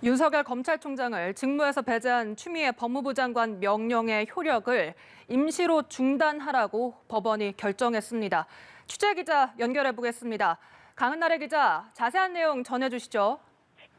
윤석열 검찰총장을 직무에서 배제한 추미애 법무부 장관 명령의 효력을 임시로 중단하라고 법원이 결정했습니다. 취재 기자 연결해 보겠습니다. 강은나래 기자, 자세한 내용 전해주시죠.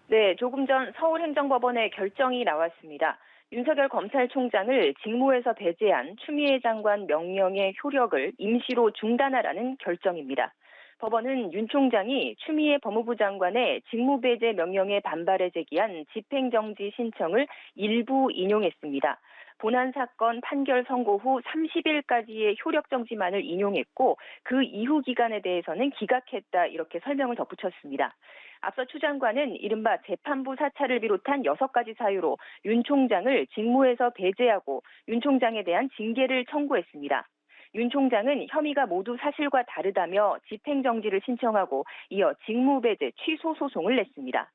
네, 조금 전 서울행정법원의 결정이 나왔습니다. 윤석열 검찰총장을 직무에서 배제한 추미애 장관 명령의 효력을 임시로 중단하라는 결정입니다. 법원은 윤 총장이 추미애 법무부 장관의 직무배제 명령에 반발해 제기한 집행정지 신청을 일부 인용했습니다. 본안 사건 판결 선고 후 30일까지의 효력정지만을 인용했고 그 이후 기간에 대해서는 기각했다 이렇게 설명을 덧붙였습니다. 앞서 추 장관은 이른바 재판부 사찰을 비롯한 6가지 사유로 윤 총장을 직무에서 배제하고 윤 총장에 대한 징계를 청구했습니다. 윤 총장은 혐의가 모두 사실과 다르다며 집행정지를 신청하고 이어 직무배제 취소 소송을 냈습니다.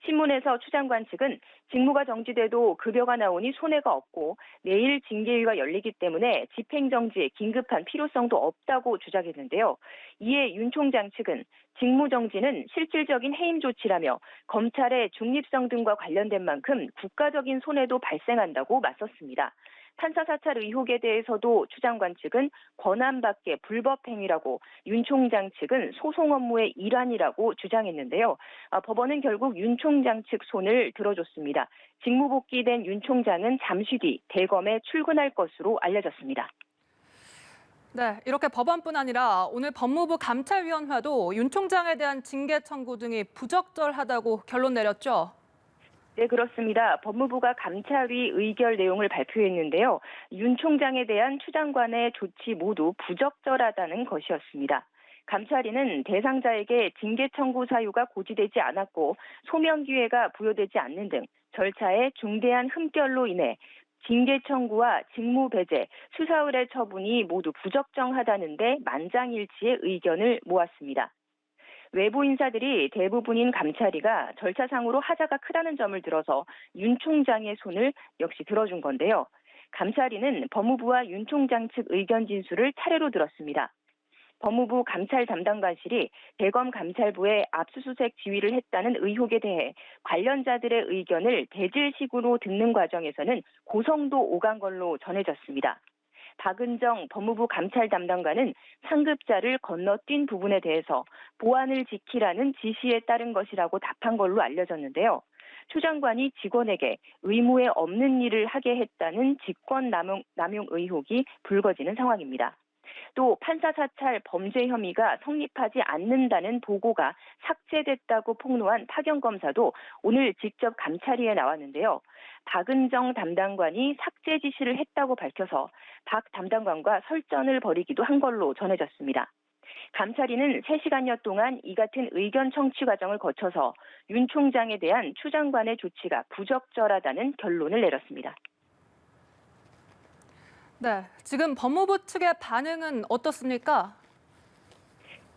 신문에서 추 장관 측은 직무가 정지돼도 급여가 나오니 손해가 없고 내일 징계위가 열리기 때문에 집행정지에 긴급한 필요성도 없다고 주장했는데요. 이에 윤 총장 측은 직무정지는 실질적인 해임 조치라며 검찰의 중립성 등과 관련된 만큼 국가적인 손해도 발생한다고 맞섰습니다. 판사 사찰 의혹에 대해서도 추 장관 측은 권한 밖의 불법 행위라고 윤 총장 측은 소송 업무의 일환이라고 주장했는데요. 법원은 결국 윤 총장 측 손을 들어줬습니다. 직무 복귀된 윤 총장은 잠시 뒤 대검에 출근할 것으로 알려졌습니다. 네, 이렇게 법원뿐 아니라 오늘 법무부 감찰위원회도 윤 총장에 대한 징계 청구 등이 부적절하다고 결론 내렸죠. 네, 그렇습니다. 법무부가 감찰위 의결 내용을 발표했는데요. 윤 총장에 대한 추 장관의 조치 모두 부적절하다는 것이었습니다. 감찰위는 대상자에게 징계 청구 사유가 고지되지 않았고 소명 기회가 부여되지 않는 등 절차의 중대한 흠결로 인해 징계 청구와 직무 배제, 수사 의뢰 처분이 모두 부적정하다는데 만장일치의 의견을 모았습니다. 외부 인사들이 대부분인 감찰위가 절차상으로 하자가 크다는 점을 들어서 윤 총장의 손을 역시 들어준 건데요. 감찰위는 법무부와 윤 총장 측 의견 진술을 차례로 들었습니다. 법무부 감찰 담당관실이 대검 감찰부에 압수수색 지휘를 했다는 의혹에 대해 관련자들의 의견을 대질식으로 듣는 과정에서는 고성도 오간 걸로 전해졌습니다. 박은정 법무부 감찰 담당관은 상급자를 건너뛴 부분에 대해서 보안을 지키라는 지시에 따른 것이라고 답한 걸로 알려졌는데요. 추 장관이 직원에게 의무에 없는 일을 하게 했다는 직권남용 의혹이 불거지는 상황입니다. 또 판사 사찰 범죄 혐의가 성립하지 않는다는 보고가 삭제됐다고 폭로한 파견검사도 오늘 직접 감찰위에 나왔는데요. 박은정 담당관이 삭제 지시를 했다고 밝혀서 박 담당관과 설전을 벌이기도 한 걸로 전해졌습니다. 감찰위는 3시간여 동안 이 같은 의견 청취 과정을 거쳐서 윤 총장에 대한 추 장관의 조치가 부적절하다는 결론을 내렸습니다. 네, 지금 법무부 측의 반응은 어떻습니까?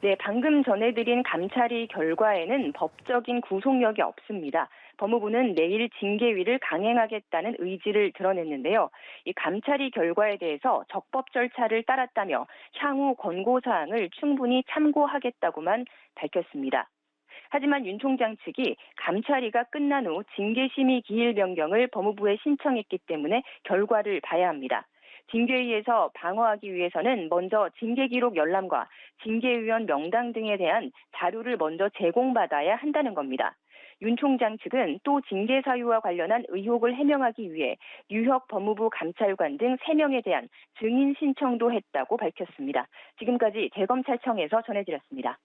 네, 방금 전해드린 감찰위 결과에는 법적인 구속력이 없습니다. 법무부는 내일 징계위를 강행하겠다는 의지를 드러냈는데요. 이 감찰위 결과에 대해서 적법 절차를 따랐다며 향후 권고사항을 충분히 참고하겠다고만 밝혔습니다. 하지만 윤 총장 측이 감찰위가 끝난 후 징계심의 기일 변경을 법무부에 신청했기 때문에 결과를 봐야 합니다. 징계위에서 방어하기 위해서는 먼저 징계기록 열람과 징계위원 명단 등에 대한 자료를 먼저 제공받아야 한다는 겁니다. 윤 총장 측은 또 징계 사유와 관련한 의혹을 해명하기 위해 유혁 법무부 감찰관 등 3명에 대한 증인 신청도 했다고 밝혔습니다. 지금까지 대검찰청에서 전해드렸습니다.